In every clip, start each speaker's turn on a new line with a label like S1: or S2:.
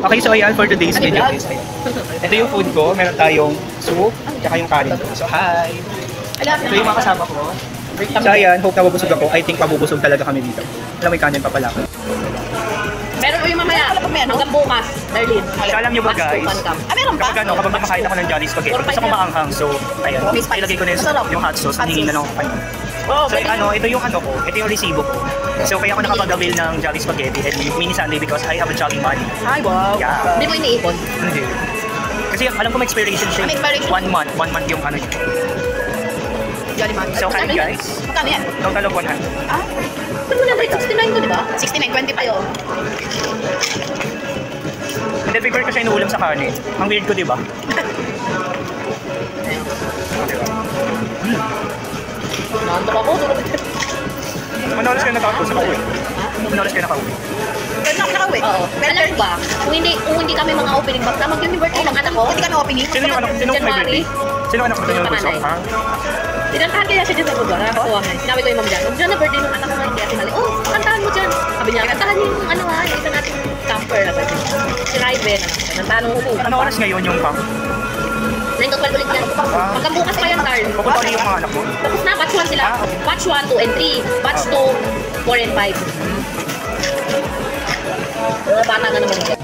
S1: Okay, so ayan, for today's video is, ayan. Ito yung food ko. Meron tayong soup, tsaka yung curry ko. So, hi! So, yung mga kasama ko. So, ayan, hope na mabusog ako. I think mabubusog talaga kami dito. Alam mo, may kanin pa pala.
S2: Meron ko yung mamaya, hanggang bukas, Darlene.
S1: So, alam nyo ba guys,
S2: meron pa?
S1: kapag kumakain ako ng Jolly Spaghetti, gusto ko maanghang. So, ayan, ilagay ko na yung hot sauce, hindi na ako kayo. So, ito yung ano ko, ito yung resibo ko. So, kaya ako nakapag-avail ng Jolly Spaghetti and mini sundae because I have a jolly money.
S2: Ay, wow.
S1: Yeah.
S2: Hindi mo iniipon?
S1: Hindi. Kasi alam ko may expiration siya. 1 month. 1 month yung ano yun.
S2: Jolly money.
S1: So, hi guys.
S2: Magkano yan?
S1: Total of 100.
S2: Ah? Pero 169 to, di ba? 69, 20 pa yun.
S1: Hindi, figure ko siya inuulam sa kanin. Ang weird ko, di ba?
S2: Nantok ako.
S1: Manolas kayo nakauwi sa kauwi. Manolas kayo nakauwi.
S2: Pero nakauwi? Oo. Alam ba, kung hindi kami mga opening box, mag yung birthday ng anak ko. Hindi kami opening.
S1: Sino yung anak? Sino may birthday? Sino anak ko yung gusto?
S2: Tinantahan kaya siya dyan sa lugar. Nakakakuha nga. Sinabi ko yung mom dyan. Diyan na birthday ng anak ko nga. Kaya sinali, oh, kantahan mo dyan. Sabi niya, kantahan niyo yung ano ha, yung isa nating camper. Si Raven. Kantahan mo ko.
S1: Ano oras ngayon yung pang?
S2: 9 to 12 ulit yan. Hanggang bukas pa yan, Carl.
S1: Pupunta ulit yung mga anak mo?
S2: Tapos na, batch 1 sila. Batch 1, 2, and 3. Batch 2, 4, and 5. Mga bata na naman yan.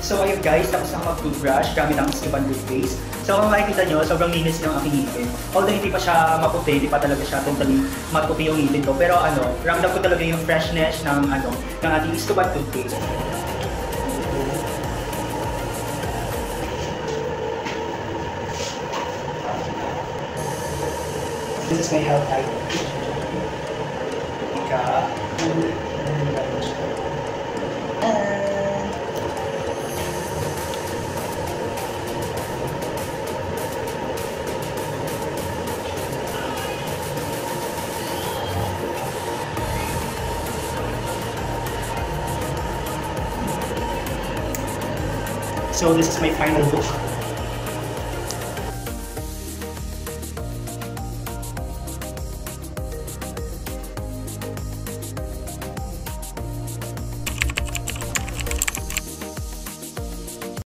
S1: So ayun guys, tapos na ako mag-toothbrush gamit ang Skipan toothpaste. So kung makikita nyo, sobrang linis ng aking ngipin. Although hindi pa siya maputi, hindi pa talaga siya totally matupi yung ngipin ko. Pero ano, ramdam ko talaga yung freshness ng ating Skipan toothpaste. This is my health item. So this is my final look.